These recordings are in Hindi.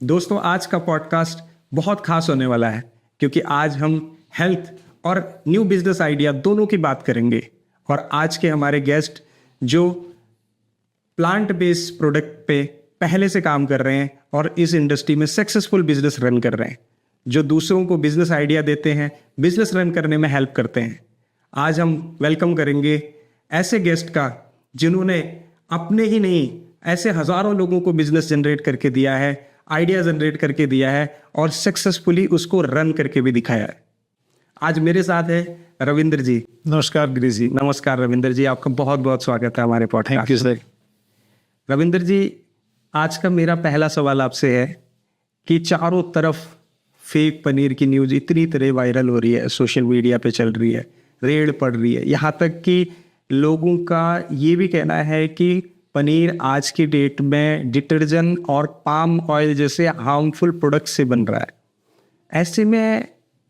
दोस्तों, आज का पॉडकास्ट बहुत खास होने वाला है क्योंकि आज हम हेल्थ और न्यू बिजनेस आइडिया दोनों की बात करेंगे। और आज के हमारे गेस्ट जो प्लांट बेस्ड प्रोडक्ट पे पहले से काम कर रहे हैं और इस इंडस्ट्री में सक्सेसफुल बिजनेस रन कर रहे हैं, जो दूसरों को बिजनेस आइडिया देते हैं, बिजनेस रन करने में हेल्प करते हैं। आज हम वेलकम करेंगे ऐसे गेस्ट का जिन्होंने अपने ही नहीं ऐसे हजारों लोगों को बिजनेस जनरेट करके दिया है, आइडिया जनरेट करके दिया है और सक्सेसफुली उसको रन करके भी दिखाया है। आज मेरे साथ है रविंद्र जी। नमस्कार गिरीश जी। नमस्कार रविंद्र जी, आपका बहुत बहुत स्वागत है हमारे podcast. Thank you sir. Ravindra ji, आज का मेरा पहला सवाल आपसे है कि चारों तरफ फेक पनीर की न्यूज इतनी तरह वायरल हो रही है, सोशल मीडिया पे चल रही है, रेड पड़ रही है, यहाँ तक कि लोगों का ये भी कहना है कि पनीर आज की डेट में डिटर्जेंट और पाम ऑयल जैसे हार्मफुल प्रोडक्ट से बन रहा है। ऐसे में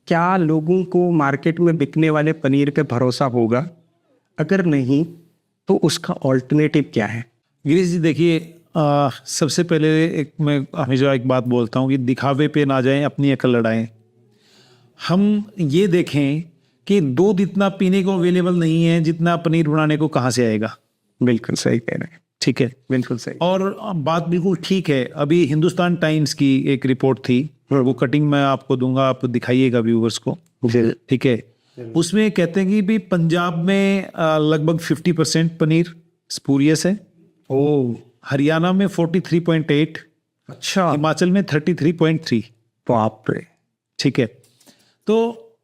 क्या लोगों को मार्केट में बिकने वाले पनीर पे भरोसा होगा? अगर नहीं तो उसका ऑल्टरनेटिव क्या है? गिरीश जी देखिए, सबसे पहले मैं हमेशा एक बात बोलता हूँ कि दिखावे पे ना जाएं, अपनी अकल लड़ाएं। हम ये देखें कि दूध इतना पीने को अवेलेबल नहीं है जितना पनीर बनाने को कहाँ से आएगा। बिल्कुल सही कह रहे हैं। ठीक है, बिल्कुल सही। और बात बिल्कुल ठीक है। अभी हिंदुस्तान टाइम्स की एक रिपोर्ट थी, वो कटिंग मैं आपको दूंगा, आप दिखाइएगा व्यूवर्स को। ठीक है, उसमें कहते हैं कि भी पंजाब में लगभग 50% पनीर स्पूरियस है। ओह, हरियाणा में 43.8, अच्छा, हिमाचल में 33.3। बाप रे। ठीक है, तो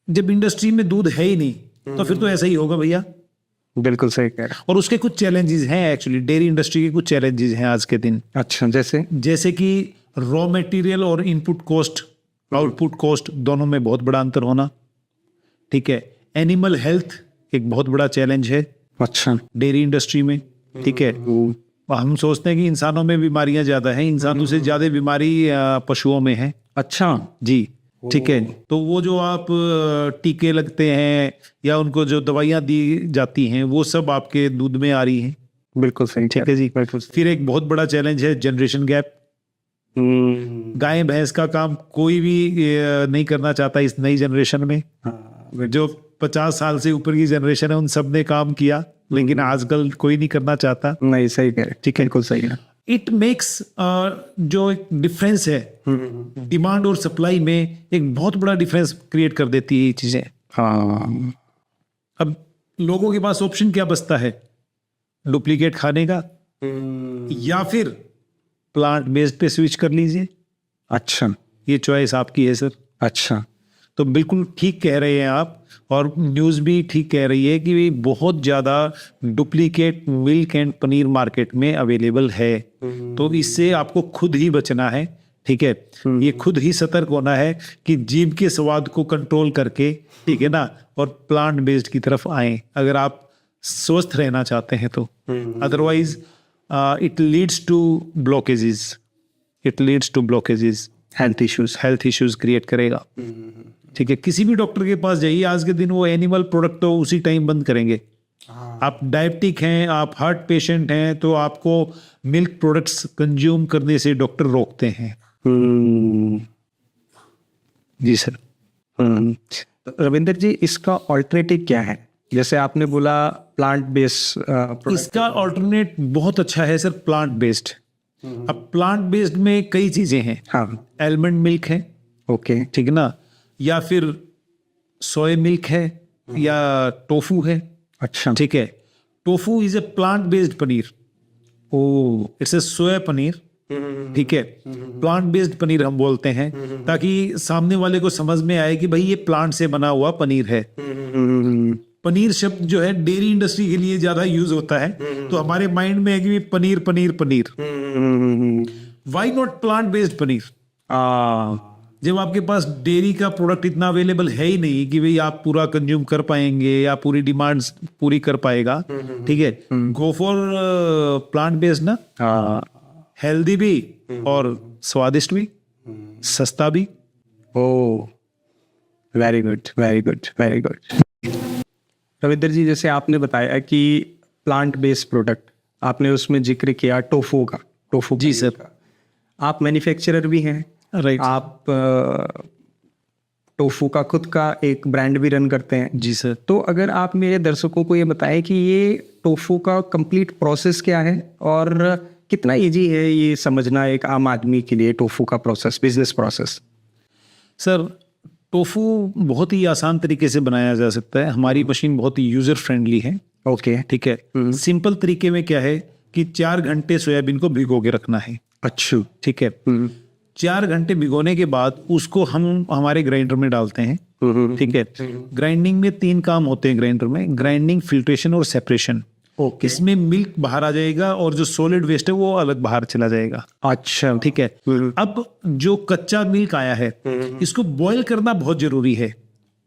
जब इंडस्ट्री में दूध है ही नहीं तो फिर तो ऐसा ही होगा भैया। बिल्कुल सही कह रहे और उसके कुछ चैलेंजेस हैं, एक्चुअली डेयरी इंडस्ट्री के कुछ चैलेंजेस हैं आज के दिन। हैं। अच्छा, जैसे कि रॉ मटेरियल और इनपुट कॉस्ट, आउटपुट कॉस्ट दोनों में बहुत बड़ा अंतर होना। ठीक है, एनिमल हेल्थ एक बहुत बड़ा चैलेंज है अच्छा डेयरी इंडस्ट्री में। ठीक है, हम सोचते हैं कि इंसानों में बीमारियां ज्यादा हैं, इंसानों से ज्यादा बीमारी पशुओं में है। अच्छा जी, ठीक है। तो वो जो आप टीके लगते हैं या उनको जो दवाइयाँ दी जाती हैं वो सब आपके दूध में आ रही हैं। बिल्कुल सही। ठीक है जी, बिल्कुल। फिर एक बहुत बड़ा चैलेंज है जनरेशन गैप। गाय भैंस का काम कोई भी नहीं करना चाहता इस नई जनरेशन में। जो 50 साल से ऊपर की जनरेशन है उन सब ने काम किया, लेकिन आजकल कोई नहीं करना चाहता। नहीं, सही कह रहे। ठीक है, बिल्कुल सही है। इट मेक्स जो एक डिफरेंस है डिमांड और सप्लाई में, एक बहुत बड़ा डिफरेंस क्रिएट कर देती है ये चीजें। हाँ, अब लोगों के पास ऑप्शन क्या बचता है? डुप्लीकेट खाने का या फिर प्लांट बेस्ड पे स्विच कर लीजिए। अच्छा ये चॉइस आपकी है सर। अच्छा। तो बिल्कुल ठीक कह रहे हैं आप, और न्यूज़ भी ठीक कह रही है कि बहुत ज़्यादा duplicate milk and paneer market में अवेलेबल है। तो इससे आपको खुद ही बचना है। ठीक है, ये खुद ही सतर्क होना है कि जीभ के स्वाद को कंट्रोल करके, ठीक है ना, और प्लांट बेस्ड की तरफ आएं अगर आप स्वस्थ रहना चाहते हैं तो। Otherwise it leads to blockages, health issues create करेगा। ठीक है, किसी भी डॉक्टर के पास जाइए आज के दिन, वो एनिमल प्रोडक्ट तो उसी टाइम बंद करेंगे। आप डायबिटिक हैं, आप हार्ट पेशेंट हैं, तो आपको मिल्क प्रोडक्ट्स कंज्यूम करने से डॉक्टर रोकते हैं। जी सर। रविंद्र जी, इसका ऑल्टरनेटिव क्या है? जैसे आपने बोला प्लांट बेस्ड, इसका ऑल्टरनेट बहुत अच्छा है सर, प्लांट बेस्ड। अब प्लांट बेस्ड में कई चीजें हैं। हाँ, एलमंड मिल्क है, ओके, ठीक है ना, या फिर सोया मिल्क है, या टोफू है। अच्छा, ठीक है, tofu is a plant based paneer. Oh, it's a soya paneer. ठीक है, प्लांट बेस्ड पनीर हम बोलते हैं ताकि सामने वाले को समझ में आए कि भाई ये प्लांट से बना हुआ पनीर है। पनीर शब्द जो है डेयरी इंडस्ट्री के लिए ज्यादा यूज होता है, तो हमारे माइंड में है कि paneer paneer paneer. Why not plant based paneer? जब आपके पास डेयरी का प्रोडक्ट इतना अवेलेबल है ही नहीं कि भाई आप पूरा कंज्यूम कर पाएंगे या पूरी डिमांड्स पूरी कर पाएगा। ठीक है, गो फॉर प्लांट बेस्ड ना। हेल्दी भी और स्वादिष्ट भी, सस्ता भी। Oh, very good, very good, very good. Ravindra ji, जैसे आपने बताया कि प्लांट बेस्ड प्रोडक्ट, आपने उसमें जिक्र किया टोफू का। जी सर। आप मैन्युफैक्चरर भी हैं, राइट। आप टोफू का खुद का एक ब्रांड भी रन करते हैं। जी सर। तो अगर आप मेरे दर्शकों को ये बताएं कि ये टोफू का कंप्लीट प्रोसेस क्या है और कितना इजी है ये समझना एक आम आदमी के लिए, टोफू का process, business process. Sir, tofu बहुत ही आसान तरीके से बनाया जा सकता है। हमारी मशीन बहुत ही यूजर फ्रेंडली है। ओके। ठीक है। सिंपल तरीके में क्या है कि 4 घंटे सोयाबीन को भिगो के रखना है। अच्छा। ठीक है। 4 घंटे भिगोने के बाद उसको हम हमारे ग्राइंडर में डालते हैं। ठीक है। ग्राइंडिंग में 3 काम होते हैं ग्राइंडर में, ग्राइंडिंग, फिल्ट्रेशन और सेपरेशन। ओके। इसमें मिल्क बाहर आ जाएगा और जो सॉलिड वेस्ट है वो अलग बाहर चला जाएगा। अच्छा। ठीक है। अब जो कच्चा मिल्क आया है इसको बॉईल करना बहुत जरूरी है।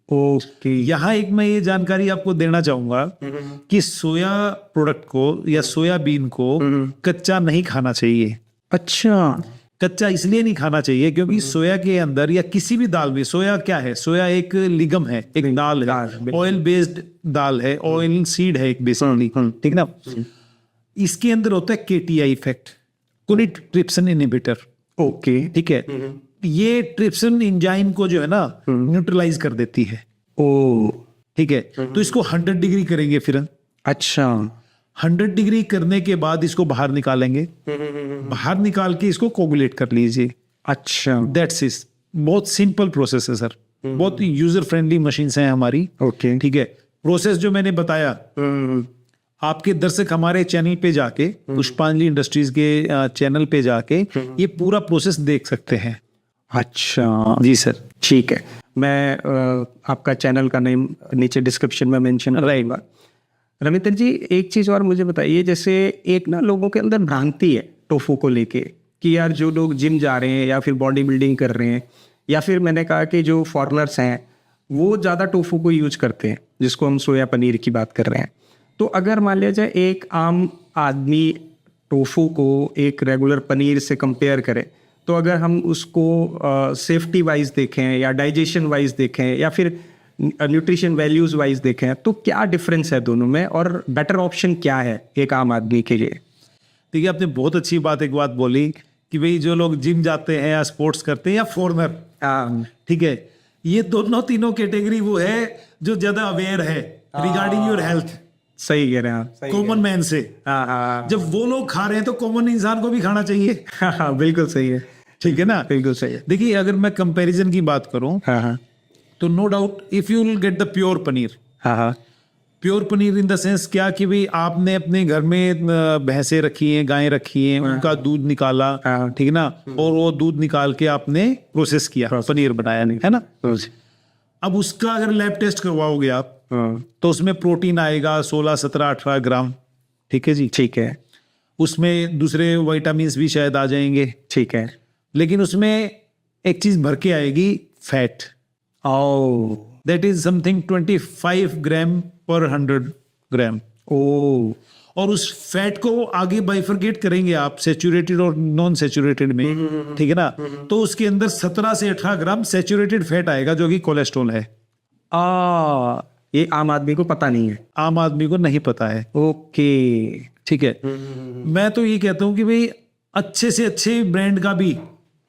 ओके। यहाँ एक मैं ये जानकारी आपको देना चाहूंगा कि सोया प्रोडक्ट को या सोयाबीन को कच्चा नहीं खाना चाहिए। अच्छा। कच्चा इसलिए नहीं खाना चाहिए क्योंकि सोया के अंदर या किसी भी दाल में, सोया क्या है, सोया एक लिगम है, एक दाल है, ऑयल बेस्ड दाल है, ऑयल सीड है एक बेसिकली। ठीक ना। इसके अंदर होता है KTI effect, colic trypsin inhibitor. Okay. ठीक है। ये ट्रिप्सिन एंजाइम को जो है ना न्यूट्रलाइज कर देती है। ओ। ठीक है। तो इसको 100 डिग्री करेंगे फिर। अच्छा। 100 डिग्री करने के बाद इसको बाहर निकालेंगे। बाहर निकाल के इसको कोगुलेट कर लीजिए। अच्छा। That's it. बहुत सिंपल प्रोसेस है सर। बहुत यूजर फ्रेंडली मशीन्स हैं हमारी। ओके। ठीक है। प्रोसेस जो मैंने बताया, आपके दर्शक हमारे चैनल पे जाके, पुष्पांजलि इंडस्ट्रीज के चैनल पे जाके ये पूरा प्रोसेस देख सकते हैं। अच्छा जी सर। ठीक है। मैं आपका चैनल का नेम नीचे डिस्क्रिप्शन में मेंशन रहेगा। रविंद्र जी, एक चीज़ और मुझे बताइए, जैसे एक ना लोगों के अंदर भ्रांति है टोफू को लेके कि यार जो लोग जिम जा रहे हैं या फिर बॉडी बिल्डिंग कर रहे हैं, या फिर मैंने कहा कि जो फॉरेनर्स हैं वो ज़्यादा टोफू को यूज करते हैं, जिसको हम सोया पनीर की बात कर रहे हैं। तो अगर मान लिया जाए एक आम आदमी टोफू को एक रेगुलर पनीर से कंपेयर करे, तो अगर हम उसको सेफ्टी वाइज देखें या डाइजेशन वाइज देखें या फिर न्यूट्रिशन वैल्यूज वाइज देखें, तो क्या डिफरेंस है दोनों में और बेटर ऑप्शन क्या है एक आम आदमी के लिए? देखिए, आपने बहुत अच्छी बात एक बात बोली कि भाई जो लोग जिम जाते हैं या स्पोर्ट्स करते हैं या फॉरनर, ठीक है, ये दोनों तीनों कैटेगरी वो है जो ज्यादा अवेयर है रिगार्डिंग योर हेल्थ। सही कह रहे हैं आप। कॉमन मैन से। हाँ। जब वो लोग खा रहे हैं तो कॉमन इंसान को भी खाना चाहिए। हाँ, बिल्कुल सही है। ठीक है ना। बिल्कुल सही है। देखिए, अगर मैं कंपैरिजन की बात करूं, हाँ। तो no doubt if you will get the pure paneer, हाँ। Pure paneer in the sense क्या कि भाई आपने अपने घर में भैंसें रखी हैं, गायें रखी हैं, उनका दूध निकाला, ठीक है ना, और वो दूध निकाल के आपने प्रोसेस किया, पनीर बनाया, नहीं है ना। अब उसका अगर लैब टेस्ट करवाओगे आप, तो उसमें प्रोटीन आएगा 16, 17, 18 ग्राम। ठीक है जी। ठीक है। उसमें दूसरे विटामिन भी शायद आ जाएंगे। ठीक है। लेकिन उसमें एक चीज भर के आएगी, फैट। दैट इज समथिंग 25 ग्राम पर 100 ग्राम। और उस फैट को आगे बाइफरकेट करेंगे आप सैचुरेटेड और नॉन सैचुरेटेड में, ठीक है ना, तो उसके अंदर 17 से 18 ग्राम सैचुरेटेड फैट आएगा जो कि कोलेस्ट्रॉल है। ये आम आदमी को पता नहीं है। आम आदमी को नहीं पता है। ओके। ठीक है। मैं तो ये कहता हूं कि भाई अच्छे से अच्छे ब्रांड का भी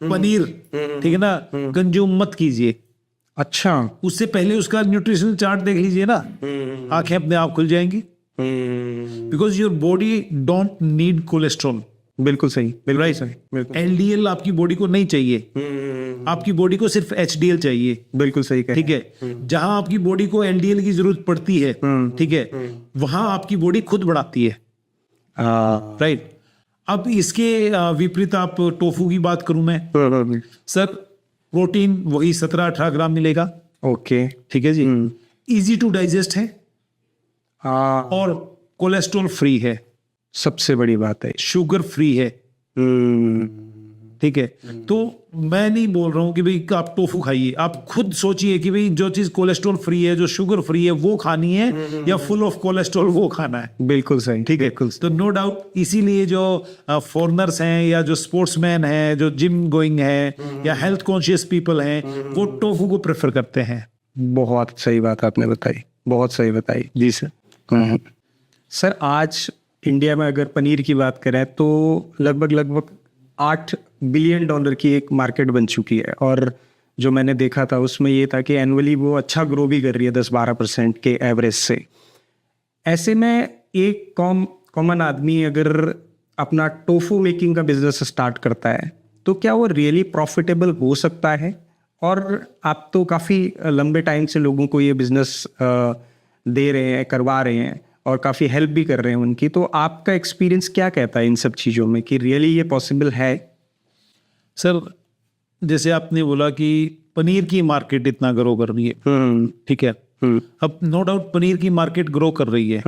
पनीर, ठीक है ना, कंज्यूम मत कीजिए। अच्छा। उससे पहले उसका न्यूट्रिशनल चार्ट देख लीजिए ना, आंखें अपने आप खुल जाएंगी। Because your body don't need cholesterol. बिल्कुल सही, बिल्कुल सही, बिल्कुल। एलडीएल आपकी बॉडी को नहीं चाहिए, आपकी बॉडी को सिर्फ एचडीएल चाहिए। बिल्कुल सही, ठीक है। जहां आपकी बॉडी को एलडीएल की जरूरत पड़ती है, ठीक है, वहां आपकी बॉडी खुद बढ़ाती है। राइट। अब इसके विपरीत आप टोफू की बात करूं मैं, सर, प्रोटीन वही 17-18 ग्राम मिलेगा। ओके। ठीक है जी। इजी टू डाइजेस्ट है और कोलेस्ट्रॉल फ्री है। सबसे बड़ी बात है, शुगर फ्री है। ठीक है। तो मैं नहीं बोल रहा हूं कि भाई आप टोफू खाइए, आप खुद सोचिए कि भाई जो चीज कोलेस्ट्रॉल फ्री है, जो शुगर फ्री है, वो खानी है या फुल ऑफ कोलेस्ट्रॉल वो खाना है। बिल्कुल सही। ठीक है। तो नो डाउट इसीलिए जो फॉरेनर्स हैं या जो स्पोर्ट्समैन हैं, जो जिम गोइंग है या हेल्थ कॉन्शियस पीपल हैं, वो टोफू को प्रेफर करते हैं। बहुत सही बात आपने बताई, बहुत सही बताई जी सर। सर, आज इंडिया में अगर पनीर की बात करें तो लगभग 8 बिलियन डॉलर की एक मार्केट बन चुकी है, और जो मैंने देखा था उसमें ये था कि एनुअली वो अच्छा ग्रो भी कर रही है 10-12% के एवरेज से। ऐसे में एक कॉमन आदमी अगर अपना टोफू मेकिंग का बिजनेस स्टार्ट करता है तो क्या वो रियली प्रॉफिटेबल हो सकता है? और आप तो काफ़ी लंबे टाइम से लोगों को ये बिजनेस दे रहे हैं, करवा रहे हैं, और काफ़ी हेल्प भी कर रहे हैं उनकी, तो आपका एक्सपीरियंस क्या कहता है इन सब चीज़ों में कि रियली ये पॉसिबल है? सर, जैसे आपने बोला कि पनीर की मार्केट इतना ग्रो कर रही है, ठीक है, अब नो डाउट पनीर की मार्केट ग्रो कर रही है,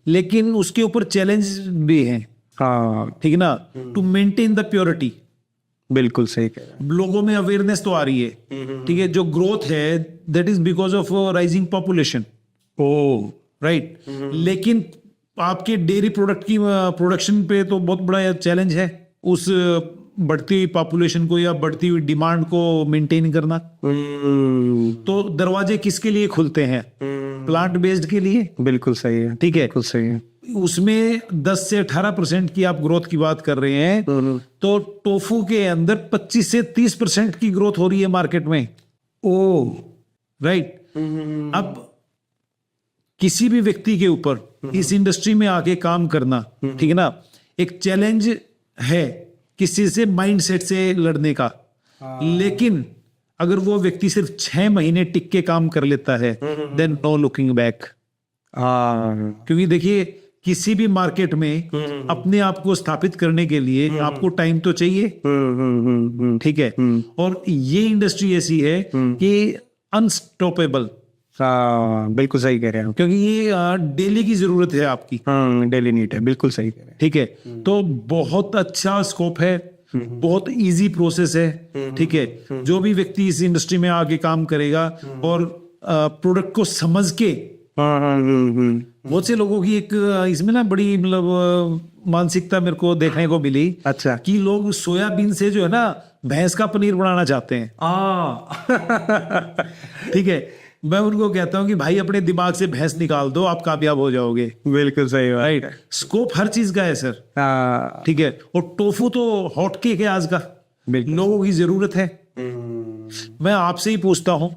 लेकिन उसके ऊपर चैलेंज भी है। हाँ, ठीक है ना, टू मेंटेन द प्योरिटी। बिल्कुल सही कह रहे हैं। लोगों में अवेयरनेस तो आ रही है, ठीक है, जो ग्रोथ है that is because of rising population, oh right, लेकिन आपके डेयरी प्रोडक्ट की प्रोडक्शन पे तो बहुत बड़ा चैलेंज है उस बढ़ती हुई पॉपुलेशन को या बढ़ती हुई डिमांड को मेंटेन करना। तो दरवाजे किसके लिए खुलते हैं? प्लांट बेस्ड के लिए। बिल्कुल सही है, ठीक है, बिल्कुल सही है। उसमें 10 से 18% की आप ग्रोथ की बात कर रहे हैं, तो टोफू के अंदर 25 से 30% की ग्रोथ हो रही है मार्केट में। ओ राइट, अब किसी भी व्यक्ति के ऊपर इस इंडस्ट्री में आके काम करना, ठीक है ना, एक चैलेंज है किसी से माइंडसेट से लड़ने का। लेकिन अगर वो व्यक्ति सिर्फ 6 महीने टिक के काम कर लेता है, देन नो लुकिंग बैक। क्योंकि देखिए, किसी भी मार्केट में अपने आप को स्थापित करने के लिए आपको टाइम तो चाहिए, ठीक है, और ये इंडस्ट्री ऐसी है कि अनस्टॉपेबल। हाँ, बिल्कुल सही कह रहे हैं, क्योंकि ये डेली की जरूरत है आपकी। हाँ, डेली नीड है, बिल्कुल सही कह रहे हैं। ठीक है, तो बहुत अच्छा स्कोप है, बहुत इजी प्रोसेस है। ठीक है, जो भी व्यक्ति इस इंडस्ट्री में आके काम करेगा और प्रोडक्ट को समझ के, बहुत से लोगों की एक इसमें ना बड़ी मतलब मानसिकता मेरे को देखने को मिली। अच्छा, कि लोग सोयाबीन से जो है ना भैंस का पनीर बनाना चाहते हैं। ठीक है, मैं उनको कहता हूं कि भाई अपने दिमाग से भैंस निकाल दो, आप कामयाब हो जाओगे। बिल्कुल सही बात। राइट, स्कोप हर चीज का है सर। हाँ, ठीक है, और टोफू तो हॉट केक है आज का, लोगों की जरूरत है। मैं आपसे ही पूछता हूँ,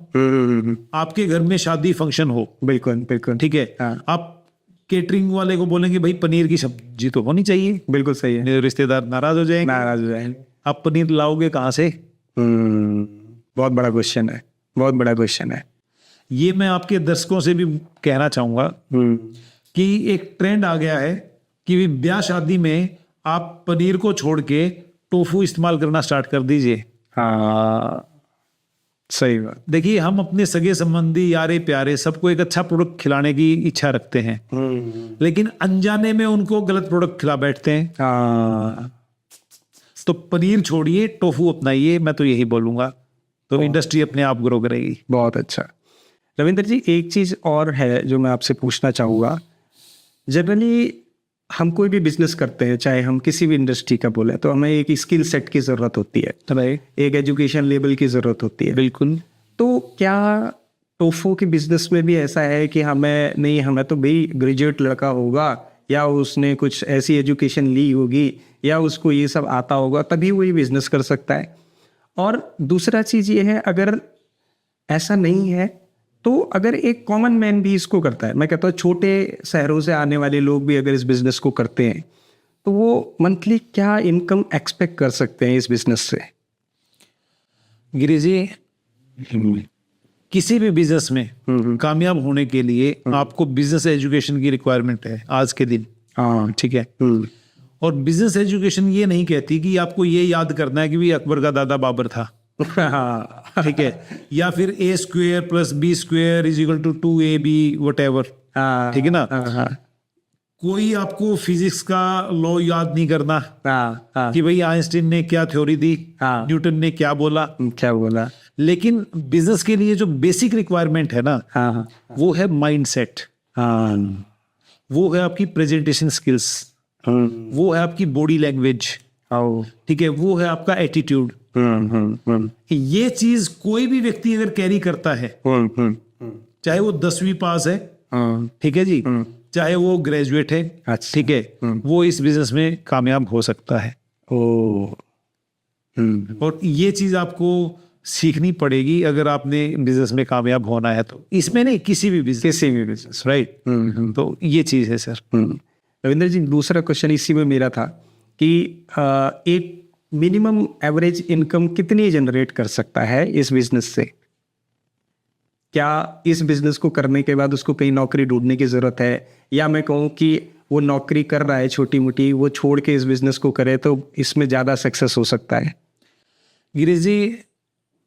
आपके घर में शादी फंक्शन हो, बिल्कुल बिल्कुल, ठीक है, हाँ। आप केटरिंग वाले को बोलेंगे भाई पनीर की सब्जी तो होनी चाहिए, बिल्कुल सही है, मेरे रिश्तेदार नाराज हो जाएंगे, नाराज हो जाएंगे। आप पनीर लाओगे कहाँ से? बहुत बड़ा क्वेश्चन है, बहुत बड़ा क्वेश्चन है। ये मैं आपके दर्शकों से भी कहना चाहूंगा कि एक ट्रेंड आ गया है कि ब्याह शादी में आप पनीर को छोड़ के टोफू इस्तेमाल करना स्टार्ट कर दीजिए। हाँ, सही बात। देखिए, हम अपने सगे संबंधी, यारे प्यारे, सबको एक अच्छा प्रोडक्ट खिलाने की इच्छा रखते हैं, लेकिन अनजाने में उनको गलत प्रोडक्ट खिला बैठते हैं। हाँ, तो पनीर छोड़िए, टोफू अपनाइए, मैं तो यही बोलूंगा, तो इंडस्ट्री अपने आप ग्रो करेगी। बहुत अच्छा। रविंद्र जी, एक चीज़ और है जो मैं आपसे पूछना चाहूँगा। जनरली हम कोई भी बिजनेस करते हैं, चाहे हम किसी भी इंडस्ट्री का बोले, तो हमें एक स्किल सेट की ज़रूरत होती है, एक एजुकेशन लेवल की ज़रूरत होती है। बिल्कुल। तो क्या टोफू के बिजनेस में भी ऐसा है कि हमें तो भाई ग्रेजुएट लड़का होगा, या उसने कुछ ऐसी एजुकेशन ली होगी, या उसको ये सब आता होगा, तभी वो ये बिजनेस कर सकता है? और दूसरा चीज़ ये है, अगर ऐसा नहीं है तो अगर एक कॉमन मैन भी इसको करता है, मैं कहता हूँ छोटे शहरों से आने वाले लोग भी अगर इस बिजनेस को करते हैं, तो वो मंथली क्या इनकम एक्सपेक्ट कर सकते हैं इस बिजनेस से? गिरी जी, किसी भी बिजनेस में कामयाब होने के लिए आपको बिजनेस एजुकेशन की रिक्वायरमेंट है आज के दिन। हाँ, ठीक है, और बिजनेस एजुकेशन ये नहीं कहती कि आपको ये याद करना है कि भी अकबर का दादा बाबर था। ठीक है, या फिर a² + b² = 2ab whatever। ठीक है ना, कोई आपको फिजिक्स का लॉ याद नहीं करना कि भाई आइंस्टीन ने क्या थ्योरी दी, न्यूटन ने क्या बोला। लेकिन बिजनेस के लिए जो बेसिक रिक्वायरमेंट है ना, वो है माइंडसेट, वो है आपकी प्रेजेंटेशन स्किल्स, वो है आपकी बॉडी लैंग्वेज, ठीक है, वो है आपका एटीट्यूड। ये चीज कोई भी व्यक्ति अगर कैरी करता है, चाहे वो 10वीं पास है, ठीक है जी, चाहे वो ग्रेजुएट है, ठीक है, वो इस बिजनेस में कामयाब हो सकता है। और ये चीज आपको सीखनी पड़ेगी अगर आपने बिजनेस में कामयाब होना है तो। इसमें नहीं, किसी भी बिजनेस, राइट। तो ये चीज है सर। रविंद्र जी, दूसरा क्वेश्चन इसी में मेरा था कि एक मिनिमम एवरेज इनकम कितनी जनरेट कर सकता है इस बिजनेस से? क्या इस बिजनेस को करने के बाद उसको कहीं नौकरी ढूंढने की जरूरत है, या मैं कहूँ कि वो नौकरी कर रहा है छोटी मोटी, वो छोड़ के इस बिजनेस को करे तो इसमें ज्यादा सक्सेस हो सकता है? गिरीश जी,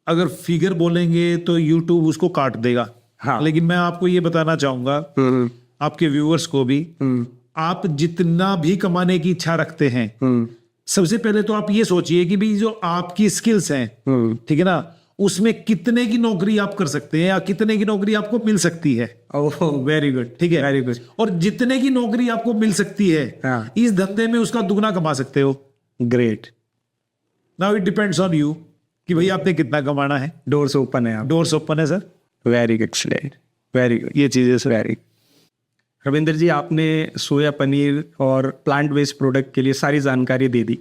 अगर फिगर बोलेंगे तो यूट्यूब उसको काट देगा। हाँ। लेकिन मैं आपको ये बताना चाहूंगा, आपके व्यूअर्स को भी, आप जितना भी कमाने की इच्छा रखते हैं, सबसे पहले तो आप ये सोचिए कि भाई जो आपकी स्किल्स हैं, ठीक है ना, उसमें कितने की नौकरी आप कर सकते हैं या कितने की नौकरी आपको मिल सकती है। ओह, वेरी गुड, ठीक है, वेरी गुड। और जितने की नौकरी आपको मिल सकती है, हाँ। इस धंधे में उसका दुगना कमा सकते हो। Great. Now it depends on you कि भाई आपने कितना कमाना है। डोर्स ओपन है, आप डोर्स ओपन है sir. Very good, very good. ये चीजें सर। वेरी। रविंद्र जी, आपने सोया पनीर और प्लांट बेस्ड प्रोडक्ट के लिए सारी जानकारी दे दी।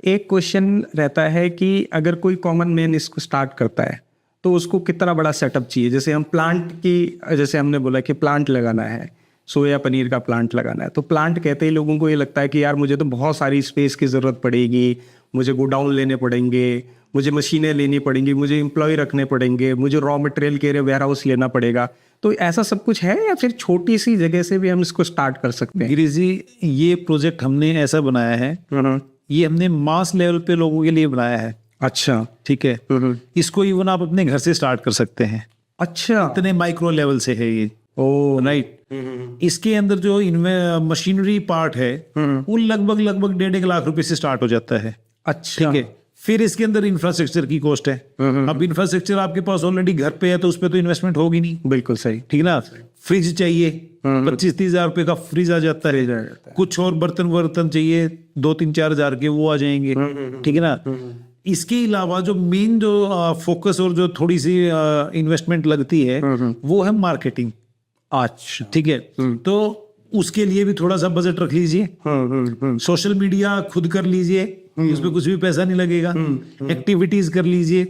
एक क्वेश्चन रहता है कि अगर कोई कॉमन मैन इसको स्टार्ट करता है तो उसको कितना बड़ा सेटअप चाहिए? जैसे हम प्लांट की, जैसे हमने बोला कि प्लांट लगाना है, सोया पनीर का प्लांट लगाना है, तो प्लांट कहते ही लोगों को ये लगता है कि यार मुझे तो बहुत सारी स्पेस की ज़रूरत पड़ेगी, मुझे गोडाउन लेने पड़ेंगे, मुझे मशीनें लेनी पड़ेंगी, मुझे एम्प्लॉय रखने पड़ेंगे, मुझे रॉ मटेरियल के लिए वेयर हाउस लेना पड़ेगा। तो ऐसा सब कुछ है या फिर छोटी सी जगह से भी हम इसको स्टार्ट कर सकते हैं? गिरीश जी, ये प्रोजेक्ट हमने ऐसा बनाया है, ये हमने मास लेवल पे लोगों के लिए बनाया है। अच्छा, ठीक है। इसको इवन आप अपने घर से स्टार्ट कर सकते हैं। अच्छा, इतने माइक्रो लेवल से है ये। ओ राइट। इसके अंदर जो इनमें मशीनरी पार्ट है वो लगभग 1.5 लाख रुपए से स्टार्ट हो जाता है। अच्छा, ठीक है। फिर इसके अंदर इंफ्रास्ट्रक्चर की कॉस्ट है। अब इंफ्रास्ट्रक्चर आपके पास ऑलरेडी घर पे है तो उस पर तो इन्वेस्टमेंट होगी नहीं। बिल्कुल सही। ठीक है ना। फ्रिज चाहिए, 25-30 हजार रुपए का फ्रिज आ जाता है। कुछ और बर्तन चाहिए 2-3-4 हजार के, वो आ जाएंगे। ठीक है ना। इसके अलावा जो मेन जो फोकस और जो थोड़ी सी इन्वेस्टमेंट लगती है वो है मार्केटिंग। अच्छा, ठीक है। तो उसके लिए भी थोड़ा सा बजट रख लीजिए। सोशल मीडिया खुद कर लीजिए, उसमें कुछ भी पैसा नहीं लगेगा। एक्टिविटीज कर लीजिए।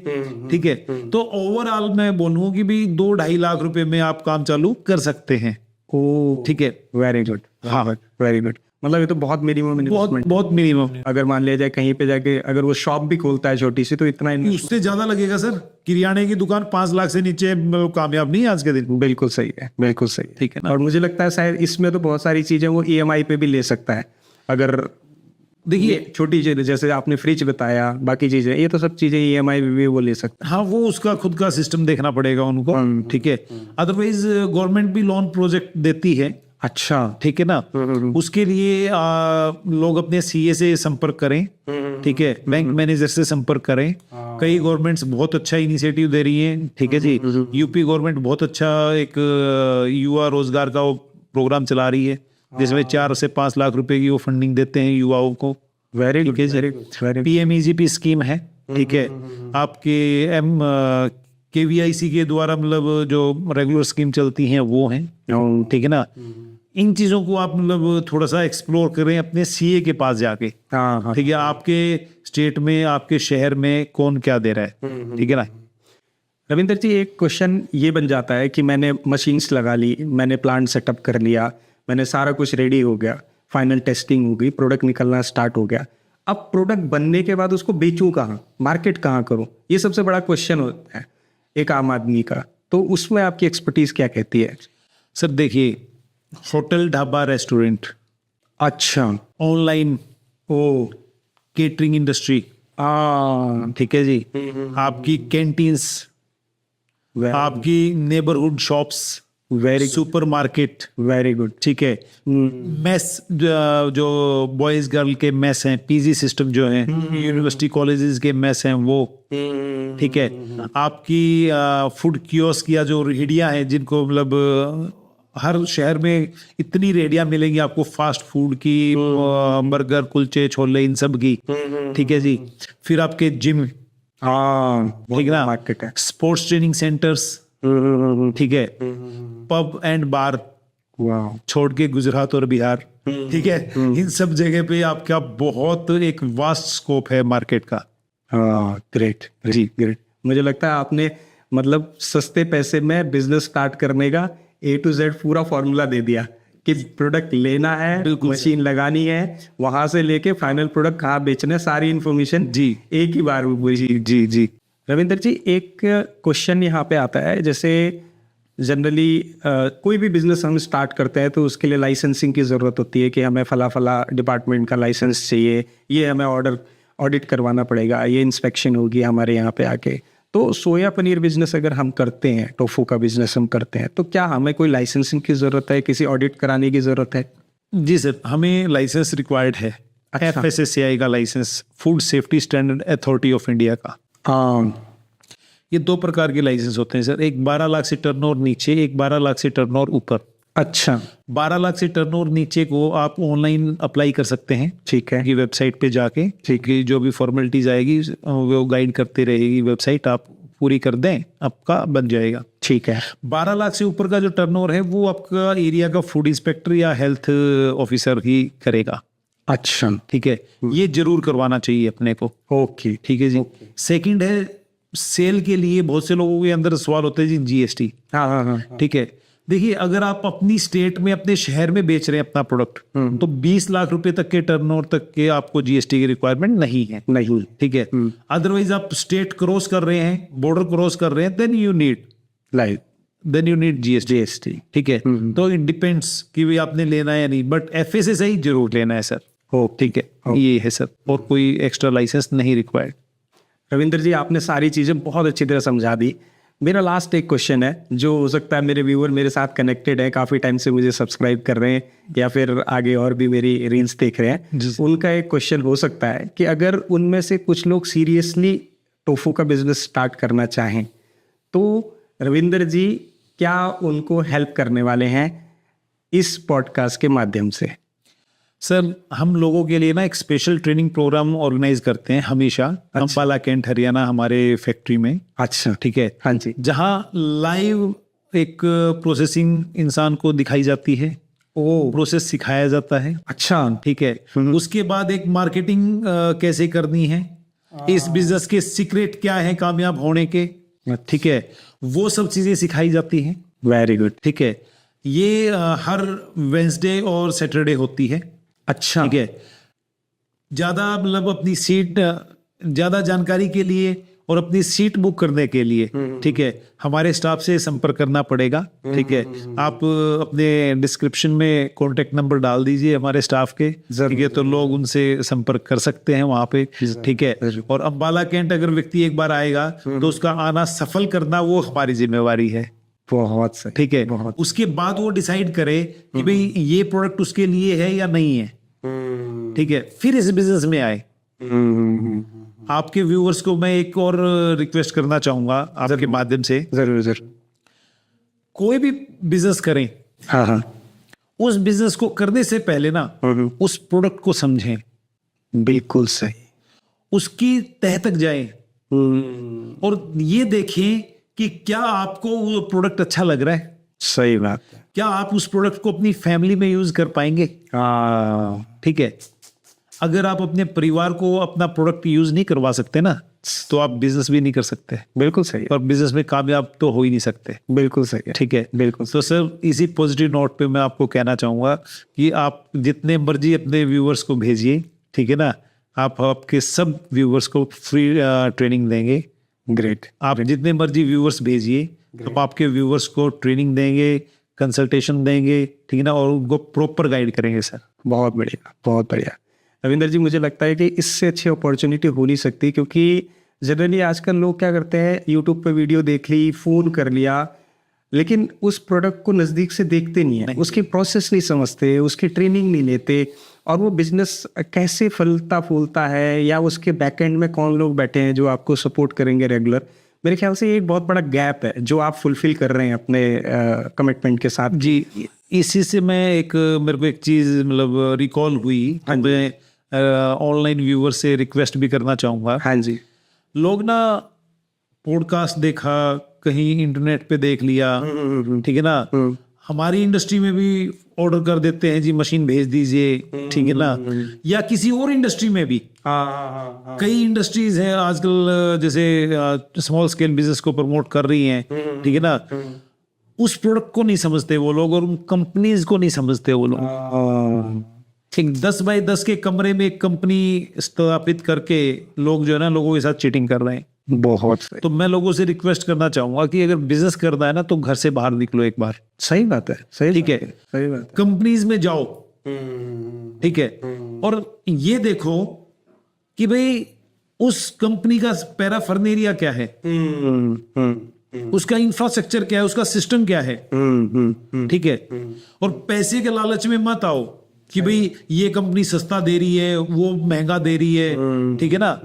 ठीक है। तो ओवरऑल मैं बोलूँ कि भी 2-2.5 लाख रुपए में आप काम चालू कर सकते हैं। ओ ठीक है। Very good. हाँ, वेरी गुड। मतलब ये तो बहुत मिनिमम इन्वेस्टमेंट, बहुत मिनिमम। अगर मान लिया जाए कहीं पे जाके अगर वो शॉप भी खोलता है छोटी सी, तो इतना उससे ज्यादा लगेगा सर। किराने की दुकान 5 लाख से नीचे कामयाब नहीं है आज के दिन। बिल्कुल सही है, बिल्कुल सही है। ठीक है ना। और मुझे लगता है शायद इसमें तो बहुत सारी चीजें वो EMI पे भी ले सकता है। अगर देखिए छोटी चीजें जैसे आपने फ्रिज बताया, बाकी चीजें, ये तो सब चीजें EMI पे भी वो ले सकता हाँ, वो उसका खुद का सिस्टम देखना पड़ेगा उनको। ठीक है। अदरवाइज गवर्नमेंट भी लोन प्रोजेक्ट देती है। अच्छा, ठीक है ना। उसके लिए लोग अपने CA से संपर्क करें। ठीक है। बैंक मैनेजर से संपर्क करें। कई गवर्नमेंट्स बहुत अच्छा इनिशिएटिव दे रही हैं। ठीक है जी। यूपी गवर्नमेंट बहुत अच्छा एक युवा रोजगार का वो प्रोग्राम चला रही है, जिसमें 4 से 5 लाख रुपए की वो फंडिंग देते हैं युवाओं को। Very good, very good. PMEGP scheme है। ठीक है। आपके KVIC के द्वारा मतलब जो रेगुलर स्कीम चलती हैं वो हैं। ठीक है ना। इन चीजों को आप मतलब थोड़ा सा एक्सप्लोर करें अपने CA के पास जाके। हाँ, ठीक है। आपके स्टेट में, आपके शहर में कौन क्या दे रहा है। ठीक है ना। रविंद्र जी, एक क्वेश्चन ये बन जाता है कि मैंने मशीन्स लगा ली, मैंने प्लांट सेटअप कर लिया, मैंने सारा कुछ रेडी हो गया, फाइनल टेस्टिंग हो गई, प्रोडक्ट निकलना स्टार्ट हो गया। अब प्रोडक्ट बनने के बाद उसको बेचूं कहाँ, मार्केट कहाँ करूं, ये सबसे बड़ा क्वेश्चन होता है एक आम आदमी का। तो उसमें आपकी एक्सपर्टीज क्या कहती है? सर देखिए, होटल, ढाबा, रेस्टोरेंट, अच्छा, ऑनलाइन, ओ, केटरिंग इंडस्ट्री, ठीक है जी, आपकी कैंटीन्स, आपकी neighbourhood shops, very super market, very good, ठीक है, मेस, जो बॉयज गर्ल के मेस हैं, PG सिस्टम जो है, यूनिवर्सिटी कॉलेजेस के मेस हैं वो, ठीक है, आपकी फूड कियोस्क या जो रेहड़ियां हैं जिनको मतलब हर शहर में इतनी रेहड़ियां मिलेंगी आपको फास्ट फूड की, बर्गर, कुलचे, छोले, इन सब की। ठीक है जी। फिर आपके जिम, ठीक है ना, मार्केट है, स्पोर्ट्स ट्रेनिंग सेंटर्स, ठीक है, पब एंड बार, छोड़ के गुजरात और बिहार, ठीक है, इन सब जगह पे आपका बहुत एक वास्ट स्कोप है मार्केट का। हाँ, ग्रेट जी, ग्रेट। मुझे लगता है आपने मतलब सस्ते पैसे में बिजनेस स्टार्ट करने का A to Z पूरा फॉर्मूला दे दिया कि प्रोडक्ट लेना है, मशीन लगानी है, वहां से लेके फाइनल प्रोडक्ट कहाँ बेचना है, सारी इन्फॉर्मेशन जी एक ही बार में पूरी। जी जी जी। रविंदर जी, एक क्वेश्चन यहाँ पे आता है, जैसे जनरली कोई भी बिजनेस हम स्टार्ट करते हैं तो उसके लिए लाइसेंसिंग की ज़रूरत होती है कि हमें फला फला डिपार्टमेंट का लाइसेंस चाहिए, ये हमें ऑडिट करवाना पड़ेगा, ये इंस्पेक्शन होगी हमारे यहाँ पे आके। तो सोया पनीर बिजनेस अगर हम करते हैं, टोफू का बिजनेस हम करते हैं, तो क्या हमें कोई लाइसेंसिंग की ज़रूरत है, किसी ऑडिट कराने की ज़रूरत है? जी सर, हमें लाइसेंस रिक्वायर्ड है। अच्छा। FSSAI का license, food safety standard authority of India का। ये 2 प्रकार के लाइसेंस होते हैं सर, एक 12 लाख से टर्नओवर नीचे, एक 12 लाख से टर्नओवर ऊपर। अच्छा, 12 लाख से टर्नओवर नीचे को आप ऑनलाइन अप्लाई कर सकते हैं, ठीक है। की वेबसाइट पे जाके, ठीक है, जो भी फॉर्मेलिटीज आएगी वो गाइड करते रहेगी वेबसाइट, आप पूरी कर दें, आपका बन जाएगा। ठीक है। 12 लाख से ऊपर का जो टर्नओवर है वो आपका एरिया का फूड इंस्पेक्टर या हेल्थ ऑफिसर ही करेगा। अच्छा, ठीक है, ये जरूर करवाना चाहिए अपने को। ओके। ठीक है जी। सेकंड है, सेल के लिए बहुत से लोगों के अंदर सवाल होते हैं जी, GST। हाँ हाँ हाँ। ठीक है, देखिए अगर आप अपनी स्टेट में, अपने शहर में बेच रहे हैं अपना प्रोडक्ट, तो 20 लाख रुपए तक के टर्नओवर तक के आपको GST की रिक्वायरमेंट नहीं है। नहीं। ठीक है, अदरवाइज आप स्टेट क्रॉस कर रहे हैं, बॉर्डर क्रॉस कर रहे हैं, देन यू नीड GST। ठीक है, तो इट डिपेंड्स कि भाई आपने लेना है या नहीं, बट FSSAI जरूर लेना है सर। ठीक है, ये है सर, और कोई एक्स्ट्रा लाइसेंस नहीं रिक्वायर्ड। रविंदर जी, आपने सारी चीज़ें बहुत अच्छी तरह समझा दी। मेरा लास्ट एक क्वेश्चन है, जो हो सकता है मेरे व्यूअर मेरे साथ कनेक्टेड है, काफ़ी टाइम से मुझे सब्सक्राइब कर रहे हैं या फिर आगे और भी मेरी रील्स देख रहे हैं, उनका एक क्वेश्चन हो सकता है कि अगर उनमें से कुछ लोग सीरियसली टोफू का बिजनेस स्टार्ट करना चाहें, तो रविंदर जी क्या उनको हेल्प करने वाले हैं इस पॉडकास्ट के माध्यम से? सर, हम लोगों के लिए ना एक स्पेशल ट्रेनिंग प्रोग्राम ऑर्गेनाइज करते हैं हमेशा, अंबाला कैंट हरियाणा हमारे फैक्ट्री में। अच्छा, ठीक है, हाँ जी। जहाँ लाइव एक प्रोसेसिंग इंसान को दिखाई जाती है, वो प्रोसेस सिखाया जाता है। अच्छा, ठीक है, उसके बाद एक मार्केटिंग कैसे करनी है, इस बिजनेस के सीक्रेट क्या है कामयाब होने के, ठीक है, वो सब चीजें सिखाई जाती हैं। Very good. ठीक है, ये हर वेंसडे और सैटरडे होती है। अच्छा, ठीक है, ज्यादा मतलब अपनी सीट, ज्यादा जानकारी के लिए और अपनी सीट बुक करने के लिए, ठीक है, हमारे स्टाफ से संपर्क करना पड़ेगा। ठीक है, आप अपने डिस्क्रिप्शन में कॉन्टेक्ट नंबर डाल दीजिए हमारे स्टाफ के, ठीक है, तो लोग उनसे संपर्क कर सकते हैं वहां पे। ठीक है, और अंबाला कैंट अगर व्यक्ति एक बार आएगा तो उसका आना सफल करना वो हमारी जिम्मेवारी है। बहुत सही। ठीक है, उसके बाद वो डिसाइड करे कि भाई ये प्रोडक्ट उसके लिए है या नहीं है। ठीक है, फिर इस बिजनेस में आए। आपके व्यूअर्स को मैं एक और रिक्वेस्ट करना चाहूंगा आपके माध्यम से, जरूर जरूर। कोई भी बिजनेस करें, हाँ हाँ, उस बिजनेस को करने से पहले ना उस प्रोडक्ट को समझें, बिल्कुल सही। उसकी तह तक जाएं और ये देखें कि क्या आपको वो प्रोडक्ट अच्छा लग रहा है। सही बात है। क्या आप उस प्रोडक्ट को अपनी फैमिली में यूज कर पाएंगे। ठीक है, अगर आप अपने परिवार को अपना प्रोडक्ट यूज नहीं करवा सकते ना, तो आप बिजनेस भी नहीं कर सकते। बिल्कुल सही। और बिजनेस में कामयाब तो हो ही नहीं सकते। बिल्कुल सही है। ठीक है, बिल्कुल। तो सर, इसी पॉजिटिव नोट पे मैं आपको कहना चाहूंगा कि आप जितने मर्जी अपने व्यूअर्स को भेजिए, ठीक है ना, आप आपके सब व्यूअर्स को फ्री ट्रेनिंग देंगे। ग्रेट। आप जितने मर्जी व्यूअर्स भेजिए, आप आपके व्यूअर्स को ट्रेनिंग देंगे, कंसल्टेशन देंगे, ठीक है ना, और उनको प्रॉपर गाइड करेंगे सर। बहुत बढ़िया, बहुत बढ़िया। रविंदर जी, मुझे लगता है कि इससे अच्छी अपॉर्चुनिटी हो नहीं सकती, क्योंकि जनरली आजकल लोग क्या करते हैं, यूट्यूब पे वीडियो देख ली, फ़ोन कर लिया, लेकिन उस प्रोडक्ट को नज़दीक से देखते नहीं है, उसकी प्रोसेस नहीं समझते, उसकी ट्रेनिंग नहीं लेते, और वो बिजनेस कैसे फलता फूलता है या उसके बैकएंड में कौन लोग बैठे हैं जो आपको सपोर्ट करेंगे रेगुलर। मेरे ख्याल से ये एक बहुत बड़ा गैप है जो आप फुलफिल कर रहे हैं अपने कमिटमेंट के साथ। जी, इसी से मेरे को एक चीज़ मतलब रिकॉल हुई, मैं ऑनलाइन व्यूअर से रिक्वेस्ट भी करना चाहूँगा। हाँ जी। लोग ना पॉडकास्ट देखा, कहीं इंटरनेट पे देख लिया, ठीक है ना, हमारी इंडस्ट्री में भी ऑर्डर कर देते हैं जी, मशीन भेज दीजिए, ठीक है ना। या किसी और इंडस्ट्री में भी कई इंडस्ट्रीज हैं आजकल, जैसे स्मॉल स्केल बिजनेस को प्रमोट कर रही हैं, ठीक है ना। उस प्रोडक्ट को नहीं समझते वो लोग, और उन कंपनीज को नहीं समझते वो लोग। एक 10 बाय 10 के कमरे में एक कंपनी स्थापित करके लोग जो है ना, लोगों के साथ चीटिंग कर रहे हैं। बहुत सही। तो मैं लोगों से रिक्वेस्ट करना चाहूंगा कि अगर बिजनेस करना है ना, तो घर से बाहर निकलो एक बार। सही बात है, सही ठीक है, सही बात कंपनीज में जाओ, ठीक है, और ये देखो कि भाई उस कंपनी का पैराफर्नेरिया क्या है, उसका इंफ्रास्ट्रक्चर क्या है, उसका सिस्टम क्या है, ठीक है। और पैसे के लालच में मत आओ कि भाई ये कंपनी सस्ता दे रही है, वो महंगा दे रही है, ठीक है ना।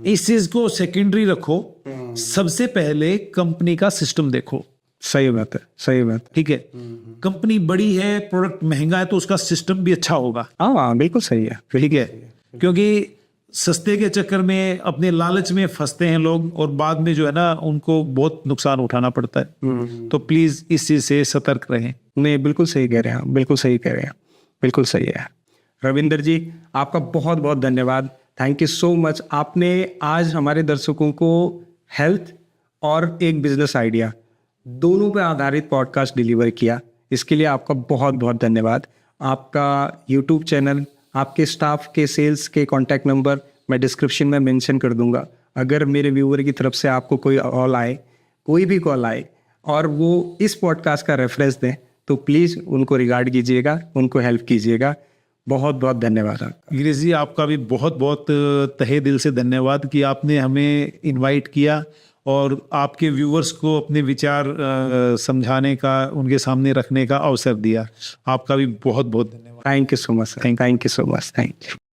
इस चीज को सेकेंडरी रखो, सबसे पहले कंपनी का सिस्टम देखो। सही बात है, सही बात है। ठीक है, कंपनी बड़ी है, प्रोडक्ट महंगा है, तो उसका सिस्टम भी अच्छा होगा। हाँ बिल्कुल सही है। ठीक है, क्योंकि सस्ते के चक्कर में अपने लालच में फंसते हैं लोग, और बाद में जो है ना, उनको बहुत नुकसान उठाना पड़ता है। तो प्लीज इस चीज से सतर्क रहें। नहीं, बिल्कुल सही कह रहे हैं, बिल्कुल सही कह रहे हैं, बिल्कुल सही है। रविंदर जी, आपका बहुत बहुत धन्यवाद। Thank you so much. आपने आज हमारे दर्शकों को हेल्थ और एक बिजनेस आइडिया दोनों पे आधारित पॉडकास्ट डिलीवर किया। इसके लिए आपका बहुत बहुत धन्यवाद। आपका यूट्यूब चैनल, आपके स्टाफ के सेल्स के कॉन्टैक्ट नंबर मैं डिस्क्रिप्शन में मेंशन कर दूंगा। अगर मेरे व्यूअर की तरफ से आपको कोई कॉल आए, कोई भी कॉल आए, और वो इस पॉडकास्ट का रेफरेंस दें, तो प्लीज़ उनको रिगार्ड कीजिएगा, उनको हेल्प कीजिएगा। बहुत बहुत धन्यवाद आपका। गिरीश जी, आपका भी बहुत बहुत तहे दिल से धन्यवाद कि आपने हमें इनवाइट किया और आपके व्यूअर्स को अपने विचार समझाने का, उनके सामने रखने का अवसर दिया। आपका भी बहुत बहुत धन्यवाद। Thank you so much, thank you so much, thank you.